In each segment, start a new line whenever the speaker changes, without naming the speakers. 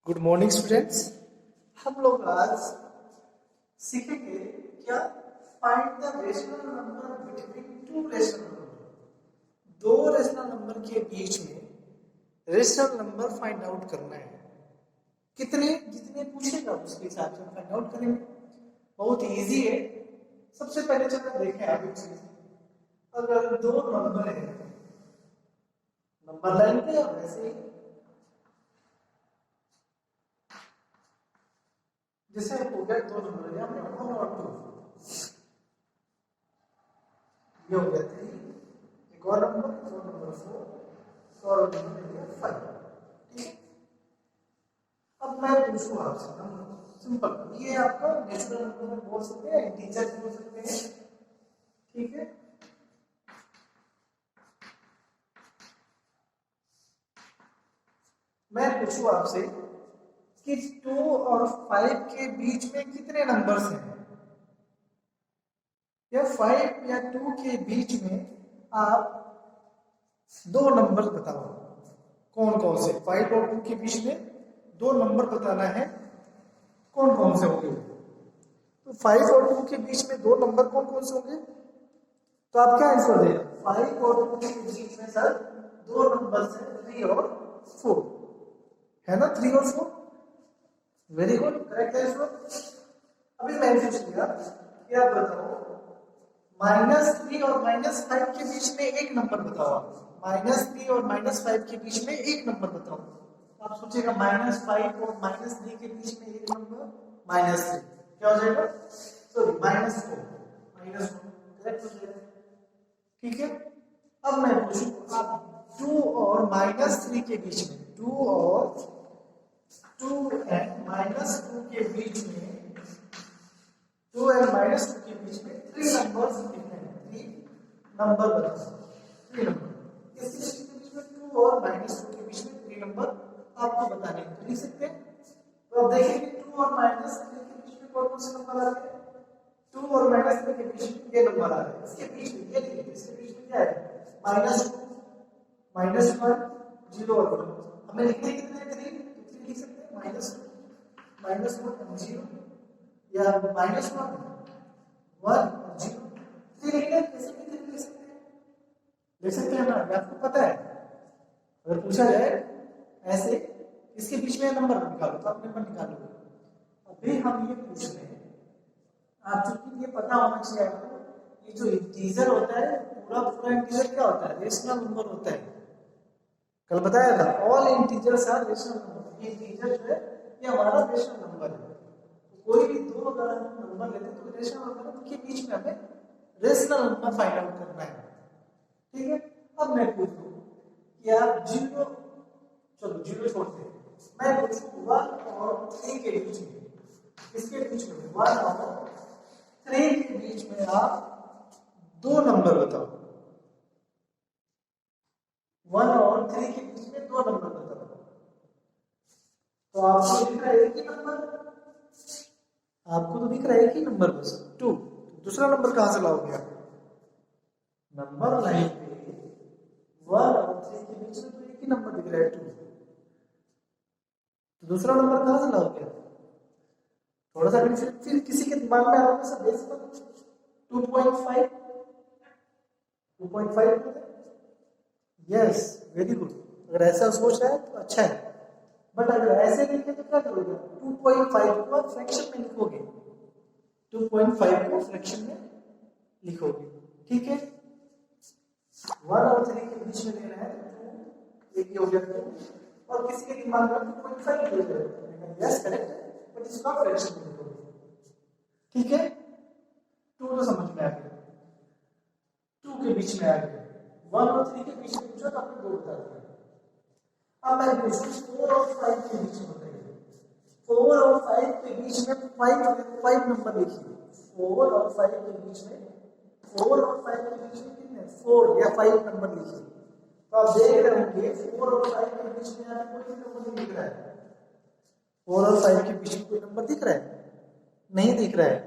Good morning students. हम लोग आज सीखेंगे क्या find the rational number between two rational number. दो रेशनल नंबर के बीच में रेशनल नंबर फाइंड आउट करना है। कितने जितने पूछेगा उसके हिसाब से फाइंड आउट करेंगे। बहुत इजी है। सबसे पहले चलो देखें आप एक चीज, अगर दो नंबर है, नंबर लाइन पे वैसे ही जैसे हो गया दो नंबर है, हमने 1 और 2, ये हो गया 3, एक और नंबर 4 और नंबर 5। ठीक है, अब मैं पूछूं आपसे नंबर सिंपल, ये आपका नेचुरल नंबर बोल सकते हैं, इंटीजर बोल सकते हैं। ठीक है, मैं पूछूं आपसे कि 2 और 5 के बीच में कितने नंबर्स हैं, या 5 या 2 के बीच में आप दो नंबर बताओ। कौन कौन से 5 और 2 के बीच में दो नंबर बताना है, कौन कौन से होंगे। तो 5 और 2 के बीच में दो नंबर कौन कौन से होंगे, तो आप क्या आंसर दें। 5 और 2 के बीच में सर दो नंबर है 3 और 4, है ना, 3 और 4। Very good, correct answer. अभी मैं पूछ लिया कि आप बताओ -3 और -5 के बीच में एक नंबर बताओ। -3 और -5 के बीच में एक नंबर बताओ। आप सोचिएगा -5 और -3 के बीच में एक नंबर -3 क्या हो जाएगा, सॉरी -4 करेक्ट हो जाएगा। ठीक है, अब मैं पूछूं आप 2 और -3 के बीच में, 2 और 2 एंड -2 के बीच में, 2 एंड -2 के बीच में 3 नंबर्स लिखने हैं। 3 नंबर बताओ, 3 नंबर इस चीज के बीच में 2 और -2 के बीच में 3 नंबर आपको बताने हैं, तो लिख सकते हैं। तो अब देखिए कि 2 और -3 के बीच में कौन कौन से नंबर आ रहे हैं। 2 और -3 के बीच में ये नंबर आ रहे हैं, इसके बीच में ये देखिए, इसके बीच में क्या है, -2 -1 0 और 1। हमें लिखने कितने 3, तो 3 लिख सकते हैं, -2 -1 0, या -1 1 और 0। 3 लिखने कैसे भी 3 लिख सकते हैं ना, ये आपको पता है। अगर पूछा जाए ऐसे इसके बीच में नंबर निकालो तो आप नंबर निकालोगे। अभी हम ये पूछ रहे हैं, आप चूंकि ये पता होना चाहिए आपको, ये जो इंटीजर होता है पूरा पूरा इंटीजर क्या होता है, रेशनल नंबर होता है। कल बताया था all integers are rational number. ये इंटीजर जो है ये हमारा रेशनल नंबर है। तो कोई भी दो अगर हम नंबर लेते हैं तो रेशनल नंबर के बीच में हमें रेशनल नंबर फाइंड आउट करना है। ठीक है, अब मैं पूछूं कि आप 0, चलो 0 छोड़ते हैं, मैं पूछूं 1 और 3 के बीच में, इसके बीच में 1 और 3 के बीच में आप दो नंबर बताओ। 1 और 3 के बीच में दो नंबर बताओ। तो आपको दिख रहा है एक ही नंबर, आपको तो दिख रहा है एक ही नंबर बस 2। दूसरा नंबर कहां से लाओगे आप, नंबर लाइन पे 1 और 3 के बीच में तो एक ही नंबर दिख रहा है 2, तो दूसरा नंबर कहां से लाओगे आप। थोड़ा सा फिर किसी के दिमाग में आओगे sir decimal 2.5 yes, very good. अगर ऐसा सोच है तो अच्छा है, बट अगर ऐसे लिखे तो क्या करोगे, 2.5 को आप फ्रैक्शन में लिखोगे, 2.5 को फ्रैक्शन में लिखोगे। ठीक है, 1 और 3 के बीच में लेना है तो एक हो गया 2, और किसी के दिमाग में 2.5 ले जाएगा, यस करेक्ट है, बट इसका फ्रैक्शन में लिखोगे। ठीक है, 2 तो समझ में आ गया, 2 के बीच में आ गया, 1 और 3 के बीच में पूछा तो आपने 2 बता दिया। अब मैं पूछूं 4 और 5 के बीच में बताइए। 4 और 5 के बीच में 5 नंबर लिखिए। 4 और 5 के बीच में, 4 और 5 के बीच में कितने, 4 या 5 नंबर लिखिए। तो आप देख रहे होंगे 4 और 5 के बीच में यहाँ कोई नंबर नहीं दिख रहा है। 4 और 5 के बीच में कोई नंबर दिख रहा है, नहीं दिख रहा है।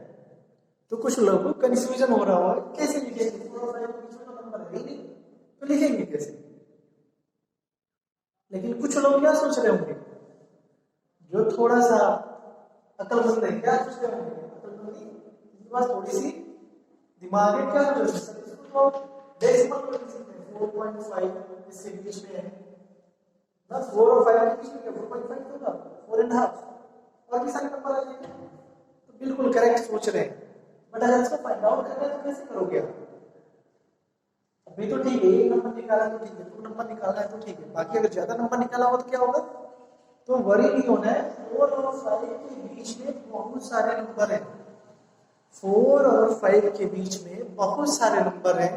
तो कुछ लोगों को कंफ्यूजन हो रहा होगा कैसे लिखेंगे, 4 और 5 के बीच में तो नंबर है ही नहीं, तो लिखेंगे कैसे। लेकिन कुछ लोग क्या सोच रहे होंगे, जो थोड़ा सा अकलमंद है, क्या सोचते होंगे, अकलमंदी, इनके पास थोड़ी सी दिमाग है, क्या सोचते हैं, इसको तो डेसिमल कर सकते हैं, 4.5 इसके बीच में है ना, 4 और 5 के बीच में क्या 4.5 होगा, 4.5 और भी सारे नंबर आ जाएंगे। तो बिल्कुल करेक्ट सोच रहे हैं, बट अगर इसको फाइंड आउट करना है तो कैसे करोगे आप? अभी तो ठीक है, एक नंबर निकाला तो ठीक है, 2 नंबर निकालना है तो ठीक है, बाकी अगर ज्यादा नंबर निकाला हो तो क्या होगा? तो वरी नहीं होना है, 4 और 5 के बीच में बहुत सारे नंबर हैं, 4 और 5 के बीच में बहुत सारे नंबर हैं,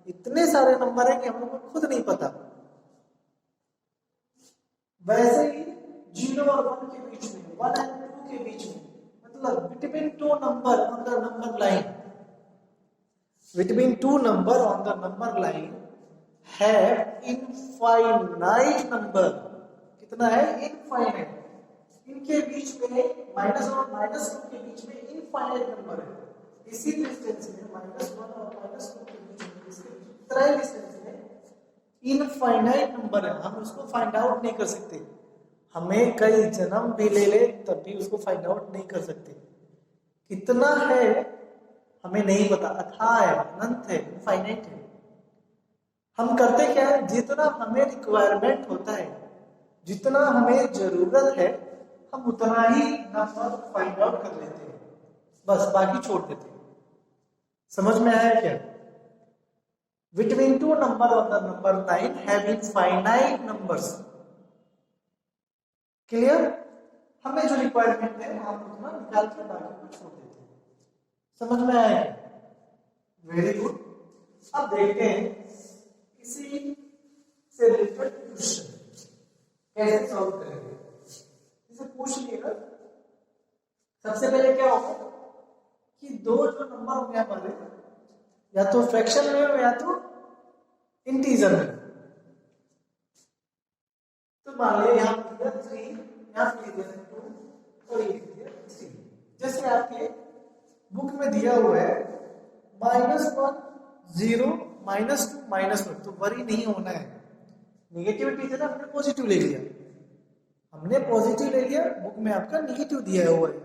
इतने सारे नंबर हैं कि हम लोग को खुद नहीं पता। वैसे ही 0 और 1 के बीच में, 1 एंड 2 के बीच में, मतलब between 2 number on the number line, between 2 number on the number line have infinite number, कितना है? इनफाइनाइट। इनके बीच में माइनस और माइनस 2 के बीच में इनफाइनाइट नंबर है, इसी डिस्टेंस में -1 और -2 के बीच में, इसके इतना ही डिस्टेंस में इनफाइनाइट नंबर है, हम उसको फाइंड आउट नहीं कर सकते, हमें कई जन्म भी ले ले तब भी उसको फाइंड आउट नहीं कर सकते। कितना है हमें नहीं पता, अथाह है, अनंत है, इनफाइनाइट है। हम करते क्या है, जितना हमें रिक्वायरमेंट होता है, जितना हमें जरूरत है, हम उतना ही नंबर फाइंड आउट कर लेते हैं, बस बाकी छोड़ देते हैं। समझ में आया क्या? Between 2 number on the number line have infinite numbers. Clear? हमें जो रिक्वायरमेंट है हम उतना निकाल के बाकी को छोड़ देते हैं। समझ में आया? Very good. अब देखते हैं इसी से रिलेटेड क्वेश्चन कैसे सॉल्व करेंगे। इसे पूछ लिएगा। सबसे पहले क्या होगा कि दो जो नंबर होंगे हमारे, या तो फ्रैक्शन में हो या तो इंटीजर में। तो मान लिया यहाँ पर दिया 3, यहाँ पे दिया 2 और ये दिया 3। जैसे आपके बुक में दिया हुआ है -1 0 -2 -1, तो वरी नहीं होना है। नेगेटिविटी से ना हमने पॉजिटिव ले लिया, हमने पॉजिटिव ले लिया, बुक में आपका नेगेटिव दिया हुआ है,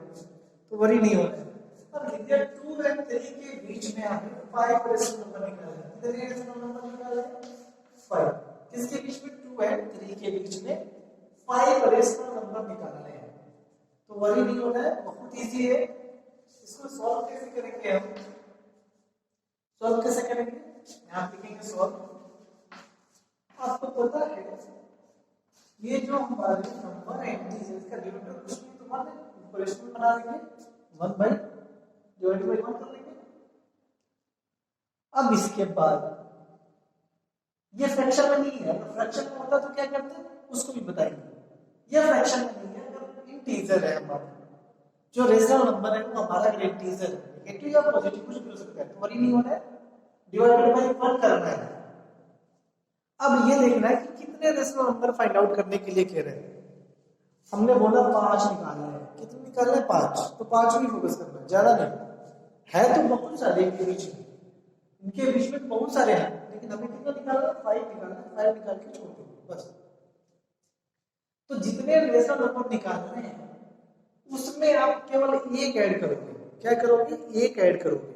तो वरी नहीं होना है। अब लिखिए 2 और 3 के बीच में हमें 5 रेशनल नंबर निकालना है। कितने रेशनल नंबर निकालना है? 5। किसके बीच में? 2 और 3 के बीच में 5 रेशनल नंबर निकालने हैं, तो वरी नहीं होना है, बहुत इजी है। इसको सॉल्व कैसे करेंगे हम? सॉल्व कैसे करेंगे? यहाँ लिखेंगे सॉल्व। आपको पता है ये जो हमारे नंबर है इंटीजर्स का डिनोमिनेटर कुछ नहीं तो 1 है, फ्रैक्शन बना देंगे 1 बाय डिवाइडेड बाय 1 कर लेंगे। अब इसके बाद ये फ्रैक्शन में नहीं है, अगर फ्रैक्शन में होता तो क्या करते हैं उसको भी बताएंगे। ये फ्रैक्शन में नहीं है, अगर इंटीजर है हमारा, जो रेशनल नंबर है वो हमारा अगर इंटीजर है, नेगेटिव या पॉजिटिव कुछ भी हो सकता है, तो वरी नहीं होना है, डिवाइडेड बाय 1 करना है। अब ये देखना है कि कितने रेशनल नंबर फाइंड आउट करने के लिए कह रहे हैं। हमने बोला 5 निकालना है, कितने निकालना है? 5, तो 5 भी फोकस करना है, ज्यादा नहीं है, तो बहुत सारे इनके बीच में, इनके बीच में बहुत सारे हैं, लेकिन हमें कितना निकालना है? 5 निकालना है, 5 निकाल के छोड़ दो बस। तो जितने रेशनल नंबर निकालने हैं उसमें आप केवल एक ऐड करोगे। क्या करोगे? एक ऐड करोगे,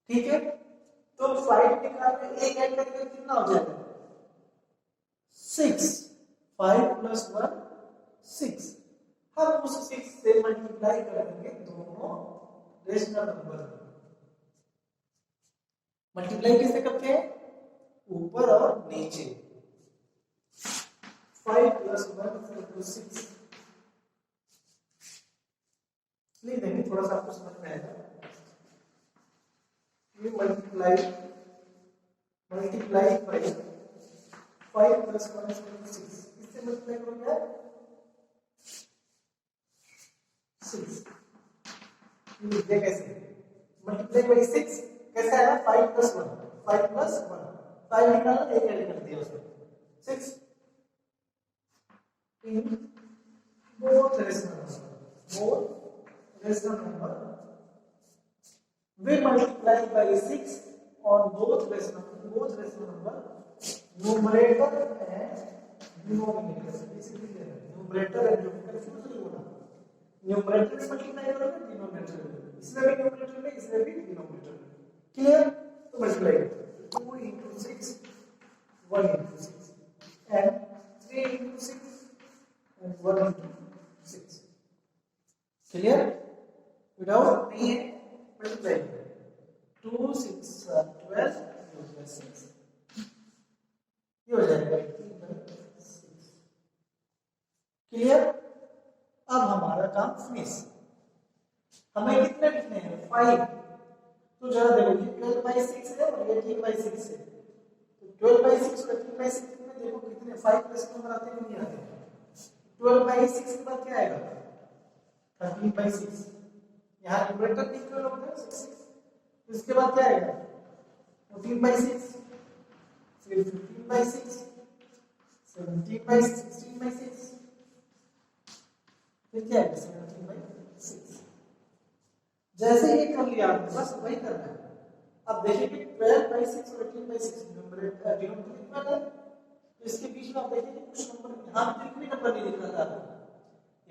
ठीक है? तो 5 निकालने एक ऐड करके कितना हो जाएगा? 6। 5 + 1 6। हम उस 6 से मल्टीप्लाई करेंगे दोनों रेशनल नंबर। मल्टीप्लाई कैसे करते हैं? ऊपर और नीचे। 5 + 1 = 6 लिख देंगे, थोड़ा सा आपको समझ में आएगा। ये मल्टीप्लाई बाय 5 + 1 = 6, इससे मल्टीप्लाई करो क्या? 6। लिख दे कैसे? मल्टीप्लाई बाय 6 कैसा है? 5 + 1 5 + 1 5 निकालना, एक ऐड कर दिया उसमें 6 इन both rational number we multiply by 6 on both rational number numerator and denominator, basically numerator and confuse नहीं होना। न्यूमरेटर में मल्टीप्लाई करोगे डिनोमिनेटर में, इसमें भी न्यूमरेटर में, इसमें भी डिनोमिनेटर में। क्लियर? तो multiply 2 into 6, 1 into 6 and 3 into 6 and 1 into 6. Clear? Without नहीं है मल्टीप्लाई 2 6 12 6 ये हो जाएगा 18/6। क्लियर? अब हमारा काम फिनिश। हमें कितने लिखने हैं? 5। तो जरा देखो ये 12/6 है और ये 18/6 है। तो 12/6 और 18/6 में देखो कितने 5 प्लस नंबर आते हैं नहीं आते? 12/6 के बाद क्या आएगा? 13/6। यहाँ न्यूमरेटर इक्वल होता है 6। इसके बाद क्या आएगा? 14/6, फिर 15/6, 17/6, 16/6, फिर क्या आएगा? 17/6। जैसे ये कर लिया आपने, बस वही करना है। अब देखिए कि 12/6 और 18/6 न्यूमरेटर इक्वल है। तो इसके बीच में आप देखिए कि कुछ नंबर यहाँ पे एक भी नंबर नहीं दिख रहा था,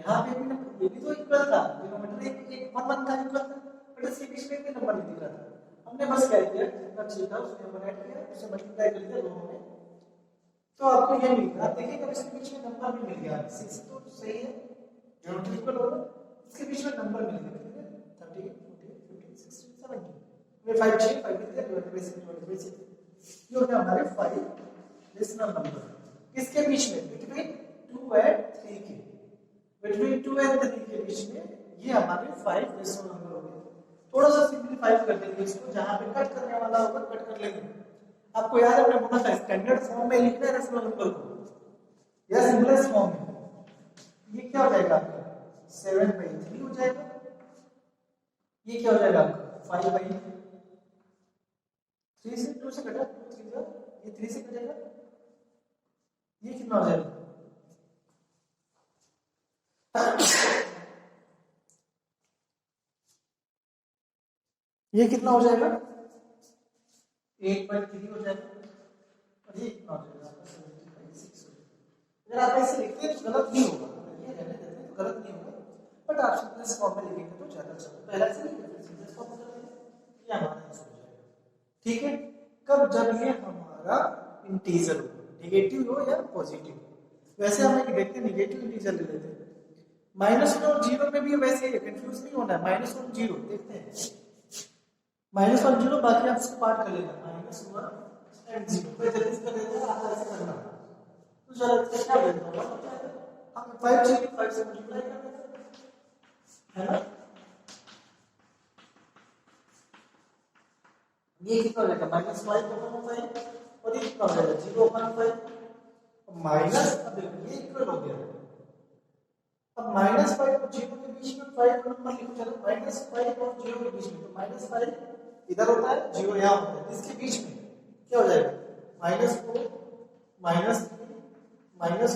यहाँ पे भी नंबर, ये भी तो इक्वल था, डिनोमिनेटर एक 1 का इक्वल था, बट इसके बीच में भी नंबर नहीं दिख रहा था। हमने बस क्या किया, जितना चाहिए था उसने हमने ऐड किया, उसे मल्टीप्लाई कर दिया दोनों में, तो आपको ये मिल गया। आप देखिए अब इसके बीच में नंबर भी मिल गया, 6 तो सही है, डिनोमिनेटर इक्वल होगा, इसके बीच में नंबर मिल गया, ठीक है? 13 14 15 16 17 ये 5 6 5 कितने डिवाइडेड बाय 6 डिवाइडेड बाय 6 ये हो गया हमारे 5 रेशनल नंबर। किसके बीच में? बिटवीन 2 एंड 3 के, बिटवीन 2 एंड 3 के बीच में ये हमारे 5 रेशनल नंबर हो गए। थोड़ा सा सिंपलीफाई कर देंगे इसको, जहां पे कट करने वाला होगा कट कर लेंगे। आपको याद है मैंने बोला था स्टैंडर्ड फॉर्म में लिखना है रेशनल नंबर को या सिंपलेस्ट फॉर्म में। ये क्या हो जाएगा आपका 7/3 हो जाएगा। ये क्या हो जाएगा आपका 5/3 से 2 से कटा 2 3 जा, ये 3 से कटेगा, ये कितना हो जाएगा? ये कितना हो जाएगा? 8/3 हो जाएगा और ये कितना हो जाएगा? 7/6 हो जाएगा। अगर आप ऐसे लिखते हैं तो गलत नहीं होगा, ये रहने देते हैं तो गलत नहीं होगा, बट आप सिंपलेस्ट फॉर्म में लिखेंगे तो ज्यादा अच्छा होगा। पहले से लिखेंगे सिंपलेस्ट फॉर्म में कर देंगे, ये हमारा आंसर हो जाएगा। ठीक है? कब? जब ये हमारा इंटीजर हो, नेगेटिव हो या पॉजिटिव। वैसे हम एक देखते हैं नेगेटिव इंटीजर ले लेते हैं, -1 और 0 में भी वैसे ही कंफ्यूज नहीं होना है। -1 0 देखते हैं, -1 0 बाकी आप इसको पार्ट कर लेना, -1 एंड 0 पे जल्दी से कर देते हैं, आप ऐसे करना। तो जरा इसका क्या लेते हैं हम 5 चाहिए, 5 से मल्टीप्लाई कर देते हैं, है ना? ये कितना हो जाएगा? -5/5 और ये कितना हो जाएगा? 0/5 माइनस, अब देखो ये इक्वल हो गया। अब -5 और 0 के बीच में 5 का नंबर लिखो, चलो -5 और 0 के बीच में, तो -5 इधर होता है, 0 यहाँ होता है, इसके बीच में क्या हो जाएगा? -4 -2 -1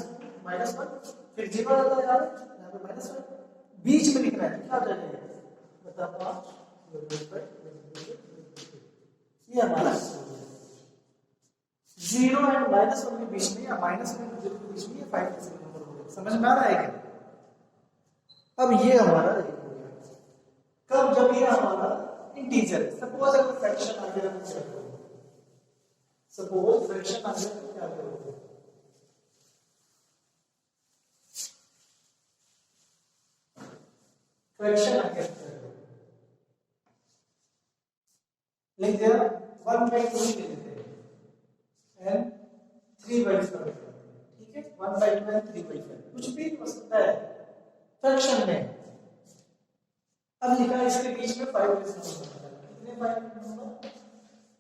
फिर 0 आता है यहाँ पे -1 बीच में लिखना है, क्या हो जाएगा? बता 5 ये हमारा 0 एंड -1 के बीच में या -1 और 0 के बीच में ये 5 डेसिमल नंबर हो गया। समझ में आ रहा है क्या? अब ये हमारा हो गया। कब? जब ये हमारा इंटीजर है। सपोज अगर फ्रैक्शन आ गया तो क्या करोगे? सपोज फ्रैक्शन आ गया तो क्या करोगे? फ्रैक्शन आ गया लिख दिया 1/2 ले लेते हैं एंड 3/5, ठीक है? 1/2 एंड 3/5 कुछ भी हो सकता है फ्रैक्शन में। अब लिखा इसके बीच में 5 रेशनल नंबर, कितने 5 नंबर?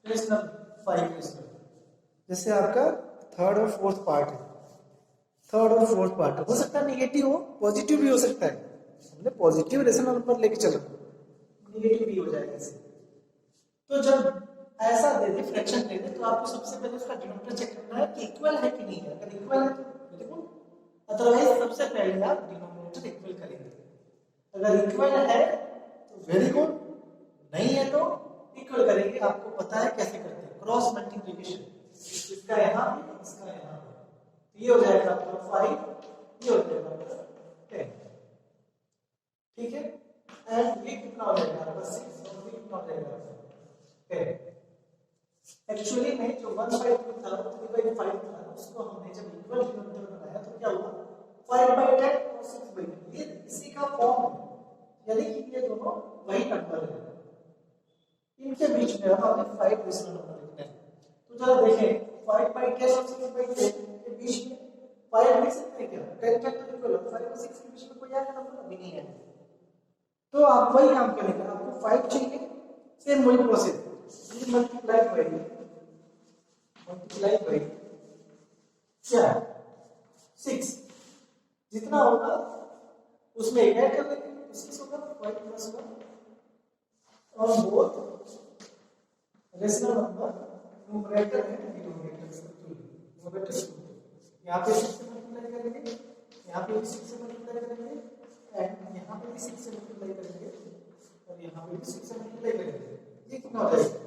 Rational 5 rational. जैसे आपका थर्ड और फोर्थ पार्ट है, थर्ड और फोर्थ पार्ट हो सकता है नेगेटिव हो, पॉजिटिव भी हो सकता है। हमने पॉजिटिव रेशनल नंबर लेके चलो, नेगेटिव भी हो जाएगा ऐसे। तो जब ऐसा दे दे, फ्रैक्शन दे दे, तो आपको सबसे पहले उसका डिनोमिनेटर चेक करना है कि इक्वल है कि नहीं है। अगर इक्वल है तो बिल्कुल, अदरवाइज सबसे पहले आप डिनोमिनेटर इक्वल करेंगे। अगर इक्वल है तो वेरी गुड, नहीं है तो इक्वल करेंगे। आपको पता है कैसे करते हैं, क्रॉस मल्टीप्लिकेशन, इसका यहाँ भी इसका यहाँ भी। ये हो जाएगा आपका 5 ये हो जाएगा 10, ठीक है। एंड ये कितना हो जाएगा आपका 6 और ये कितना हो जाएगा 10। एक्चुअली में जो 1/2 था 3/5 था, उसको हमने जब इक्वल डिनोमिनेटर बनाया तो क्या हुआ 5/10 और 6/2, ये इसी का फॉर्म है, यानी कि ये दोनों वही नंबर है। इनके बीच में हमें 5 रेशनल नंबर लिखना है। तो जरा देखें 5/10 और 6/10 के बीच में 5 लिख सकते हैं क्या? 10 तो इक्वल है, 5 और 6 के बीच में कोई आया नंबर अभी नहीं है, तो आप वही काम करेंगे। आपको 5 चाहिए, सेम वही प्रोसेस, ये मल्टीप्लाई बाई क्या 6, जितना होगा उसमें एक ऐड कर देंगे, 6 होगा 5 प्लस 1 और both rational number numerator and denominator से यहाँ पे 6 से मल्टीप्लाई करेंगे, यहाँ पे 6 से मल्टीप्लाई करेंगे एंड यहाँ पे भी 6 से मल्टीप्लाई करेंगे और यहाँ पे भी 6 से मल्टीप्लाई करेंगे। ये कितना हो जाएगा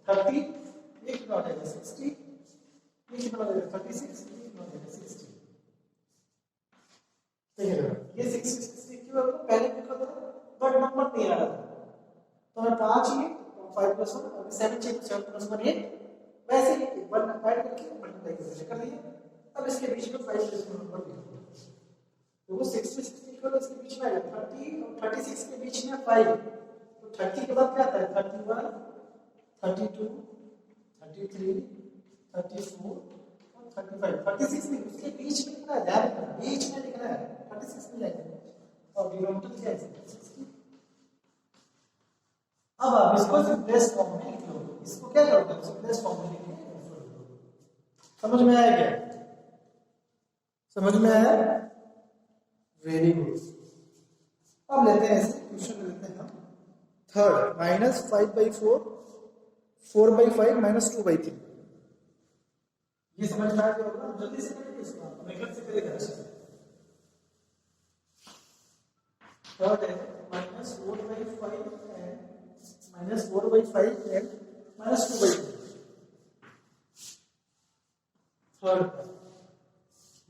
30, ये कितना हो जाएगा 60, ये कितना हो जाएगा 36, ये कितना हो जाएगा 60। ठीक है, ये 60 क्यों आपको पहले लिखा था बट नंबर नहीं आ रहा था, तो मैं 5 लिए 5 प्लस 1 और 7 चाहिए 7 प्लस 1 8, वैसे ही 1 ऐड करके मल्टीप्लाई करके कर दिया। अब इसके बीच में 5 रेशनल नंबर लिख दो, तो वो 60 इक्वल इसके बीच में आएगा 30 और 36 के बीच में 5, तो 30 के बाद क्या आता है 31 32 33 34 और 35, 36 नहीं, उसके बीच में लिखना है, ध्यान रखना बीच में लिखना है, 36 नहीं आएगा और डिनोमिनेटर क्या है 60। अब आप इसको सिंपलेस्ट फॉर्म में लिख लो, इसको क्या करोगे सिंपलेस्ट फॉर्म में लिखेंगे। समझ में आया क्या? समझ में आया? Very good. अब लेते हैं ऐसे क्वेश्चन लेते हैं हम थर्ड -5/4 4/5 -2/3। ये समझ में आ गया होगा, जल्दी से करिए इसको, मेथड से करिएगा। थर्ड है -4/5 एंड -4/5 एंड -2/3। थर्ड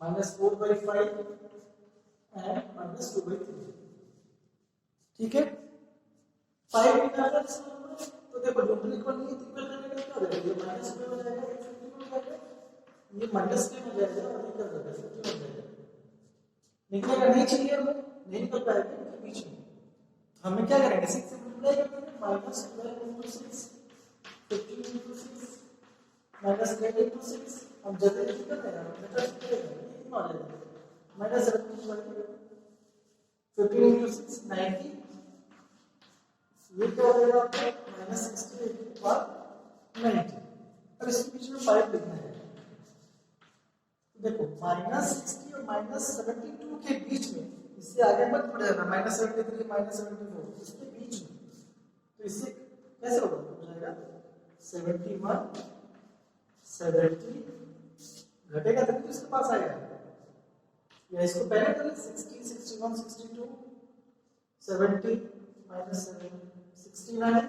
-4/5 एंड -2/3, ठीक है। 5 निकालना है तो देखो डबल इक्वल नहीं है, इक्वल करने का क्या हो जाएगा, ये माइनस में हो जाएगा, ये 50 हो जाएगा, ये माइनस में हो जाएगा और ये क्या हो जाएगा 50 हो जाएगा। निकलेगा नहीं, चाहिए हमें नहीं निकल पाएगा इनके बीच में, हमें क्या करेंगे 6 से मल्टीप्लाई कर देंगे, -12 × 6 15 × 6 -10 × 6। हम जल्दी जल्दी कर रहे हैं, मेथड से करेंगे, ये कितना हो जाएगा -17 15 × 6 90, ये क्या हो जाएगा आपका -60 के बाद 90। अब इसके बीच में 5 लिखना है, देखो -60 और -72 के बीच में, इससे आगे मत बढ़ जाना, -73 -74 इसके बीच में, तो इससे कैसे होगा हो जाएगा 71 70, घटेगा तभी तो इसके पास आएगा, या इसको पहले कर ले 60 61 62 70 -7 69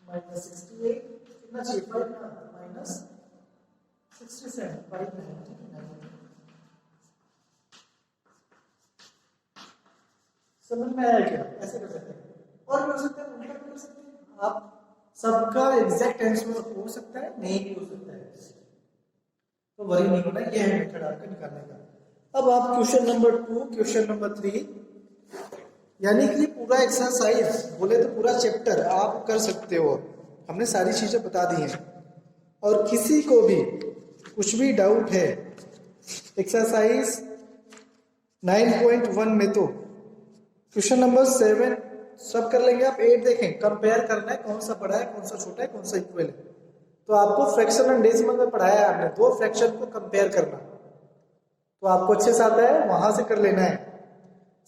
-68 कितना चाहिए 5 ना -67 5 90। समझ में आया क्या? ऐसे कर सकते हैं और भी हो सकता है, उल्टा भी कर सकते हैं आप, सबका एग्जैक्ट आंसर हो सकता है नहीं भी हो सकता है, तो वरी नहीं होना, ये है मेथड आपका निकालने का। अब आप क्वेश्चन नंबर 2 क्वेश्चन नंबर 3 यानी कि पूरा एक्सरसाइज बोले तो पूरा चैप्टर आप कर सकते हो, हमने सारी चीजें बता दी हैं। और किसी को भी कुछ भी डाउट है एक्सरसाइज 9.1 में तो क्वेश्चन नंबर 7 सब कर लेंगे आप। 8 देखें, कंपेयर करना है कौन सा बड़ा है कौन सा छोटा है कौन सा इक्वल है। तो आपको फ्रैक्शन एंड डेसिमल में पढ़ाया है आपने, दो फ्रैक्शन को कंपेयर करना, तो आपको अच्छे से आता है, वहां से कर लेना है।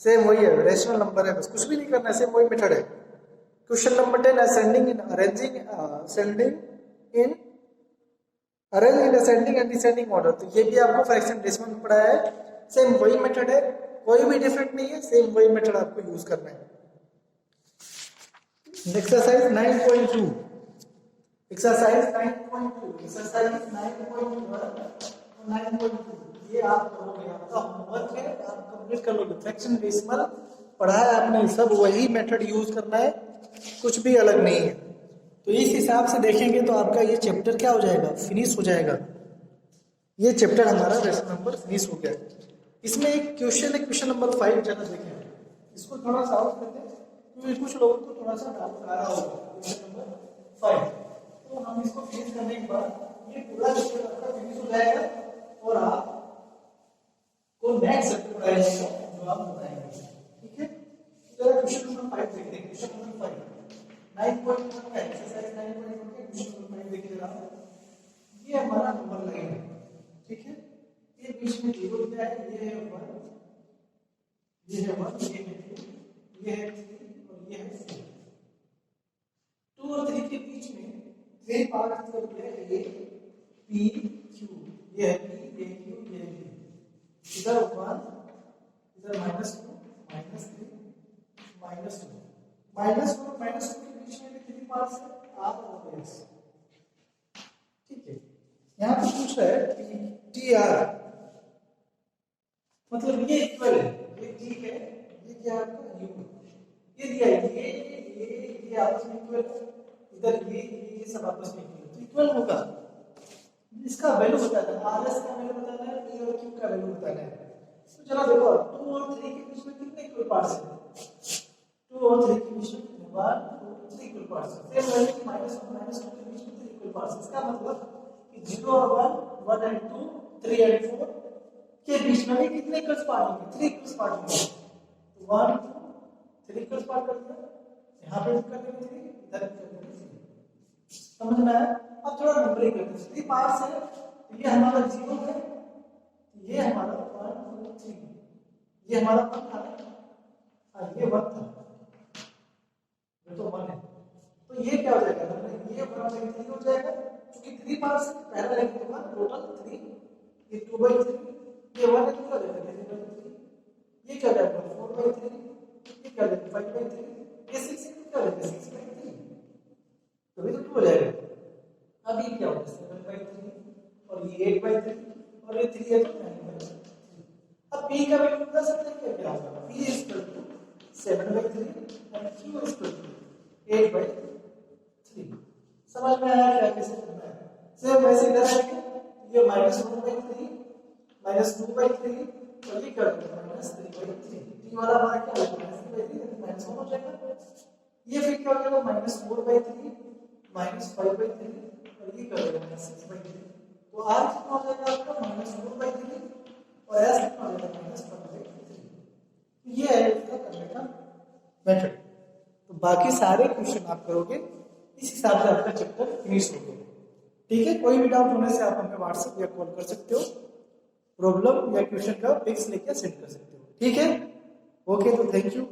सेम वही है, रेशनल नंबर है, बस कुछ भी नहीं करना है, सेम वही मेथड है। Question number 10 ascending in arranging arrange in ascending and descending order, तो ये भी आपको फ्रैक्शन डेसिमल में पढ़ाया है, सेम वही मेथड है, कोई भी डिफरेंट नहीं है, सेम वही मेथड आपको यूज करना है। एक्सरसाइज 9.2 एक्सरसाइज 9.2 एक्सरसाइज 9.1 और 9.2 ये आप करोगे, आपका होमवर्क है, आप कंप्लीट कर लोगे। फ्रैक्शन डेसिमल पढ़ा है आपने, सब वही मेथड यूज करना है, कुछ भी अलग नहीं है। तो इस हिसाब से देखेंगे तो आपका ये चैप्टर क्या हो जाएगा, फिनिश हो जाएगा। ये चैप्टर हमारा लेसन नंबर फिनिश हो गया। इसमें एक क्वेश्चन है, क्वेश्चन नंबर 5, जरा देखें, इसको थोड़ा सॉल्व करते हैं क्योंकि कुछ लोगों को थोड़ा सा डाउट आ रहा होगा। क्वेश्चन नंबर 5, तो हम इसको फिनिश करने के बाद ये पूरा चैप्टर आपका फिनिश हो जाएगा और आप को नेक्स्ट चैप्टर पढ़ाया जाएगा जो आप बताएंगे। ठीक है, चलो क्वेश्चन नंबर 5 देखते हैं। क्वेश्चन नंबर 5 9.1 का एक्सरसाइज 9.1 के क्वेश्चन नंबर 5 देखिए जरा। ये हमारा नंबर लाइन है, ठीक है, ये बीच में 0 दिया है, ये है 1, ये है 1, ये है 2, ये है 3 और ये है 4। 2 और 3 के बीच में 3 पार्ट कर दिया है, A P Q, ये है P A Q, ये है P। इधर 1, इधर -2, -3, -2, -1 और -2 के बीच में भी 3 पार्ट्स है, R और S। ठीक है, यहाँ पे पूछ रहा है टी आर, मतलब ये इक्वल है, ये T है, ये क्या है आपका U, ये दिया है, ये आपस में इक्वल है, इधर ये सब आपस में इक्वल है, तो इक्वल होगा। इसका वैल्यू बताना है, RS का वैल्यू बताना है, P और Q का वैल्यू बताना है। तो चलो देखो 2 और 3 के बीच में कितने इक्वल पार्ट्स हैं, 2 और 3 के बीच में 1 2 3 इक्वल पार्ट्स हैं। सेम वैल्यू की -1 -2 के बीच में 3 इक्वल पार्ट्स हैं। इसका मतलब कि 0 और 1 1 एंड 2 3 एंड 4 के बीच में भी कितने इक्वल पार्ट होंगे, 3 इक्वल पार्ट होंगे। तो 1 2 3 इक्वल पार्ट कर दिया, यहाँ पे कर देंगे 3, इधर कर देंगे 3। समझ में आया? अब थोड़ा नंबरिंग करते हैं। 3 पार्ट्स है, ये हमारा 0 है, ये हमारा 1 2 3, ये हमारा 1 था और ये 1 था, ये तो 1 है। तो ये क्या हो जाएगा, मतलब ये 1/3 हो जाएगा, क्योंकि 3 पार्ट्स पहला लेंगे तो टोटल 3, ये 2/3, ये 1 है तो क्या हो जाएगा 3/3, ये क्या हो जाएगा 4/3, ये क्या हो जाएगा 5/3, ये 6 है तो क्या हो जाएगा 6/3, तो ये तो 2 हो जाएगा। अब ये क्या होगा 7/3 और ये 8/3 और ये 3 है तो 9/3। अब p का वैल्यू बता सकते हैं क्या होगा, p is equal to 7/3 and q is equal to 8/3। समझ में आया क्या कैसे करना है? सेम वैसे इधर आएगा, ये -1/3 -2/3 और ये कर देंगे -3/3। t वाला हमारा क्या होगा -3/3 -1 हो जाएगा। ये फिर क्या हो जाएगा -4/3 -5/3 और ये कर देंगे -6/3। तो r कितना हो जाएगा आपका -4/3 और s कितना हो जाएगा -1/3। ये है इसका करने का मेथड। तो बाकी सारे क्वेश्चन आप करोगे, इस हिसाब से आपका चैप्टर फिनिश हो गया। ठीक है, कोई भी डाउट होने से आप हमें व्हाट्सएप या कॉल कर सकते हो, प्रॉब्लम या क्वेश्चन का पिक्स लेके सेंड कर सकते हो। ठीक है, ओके, तो थैंक यू।